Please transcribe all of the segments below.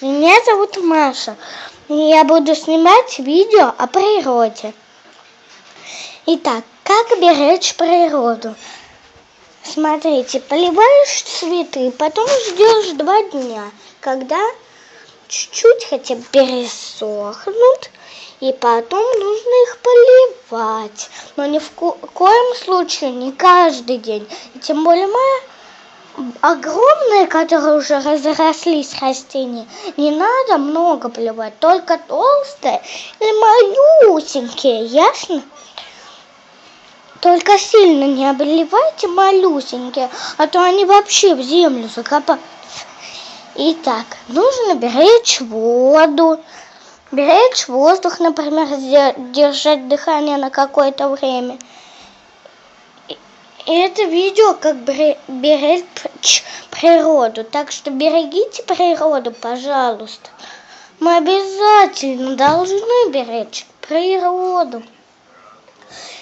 Меня зовут Маша, и я буду снимать видео о природе. Итак, как беречь природу? Смотрите, поливаешь цветы, потом ждешь 2 дня, когда чуть-чуть хотя бы пересохнут, и потом нужно их поливать. Но ни в коем случае не каждый день. И тем более огромные, которые уже разрослись растения, не надо много поливать, только толстые или малюсенькие, ясно? Только сильно не обливайте малюсенькие, а то они вообще в землю закопаются. Итак, нужно беречь воду, беречь воздух, например, держать дыхание на какое-то время. И это видео как беречь природу. Так что берегите природу, пожалуйста. Мы обязательно должны беречь природу.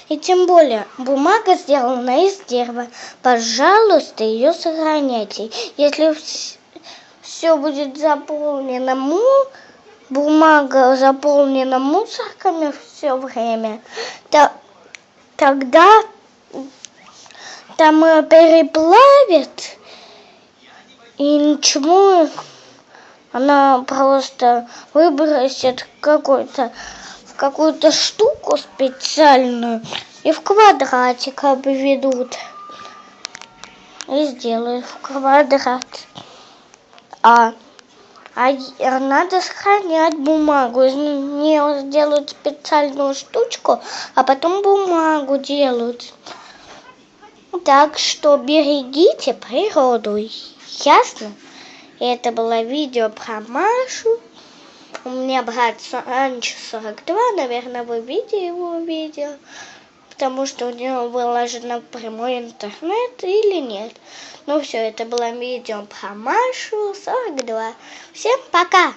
И тем более бумага сделана из дерева. Пожалуйста, ее сохраняйте. Если все будет заполнено бумага заполнена мусорками все время, тогда там ее переплавят, и ничего, она просто выбросит в какую-то штуку специальную и в квадратик обведут. И сделают в квадрат. А надо сохранять бумагу. Из нее сделают специальную штучку, а потом бумагу делают. Так что берегите природу, ясно? Это было видео про Машу. У меня брат раньше 42, наверное, вы видели его видео, потому что у него выложено в прямой интернет или нет. Ну все, это было видео про Машу 42. Всем пока!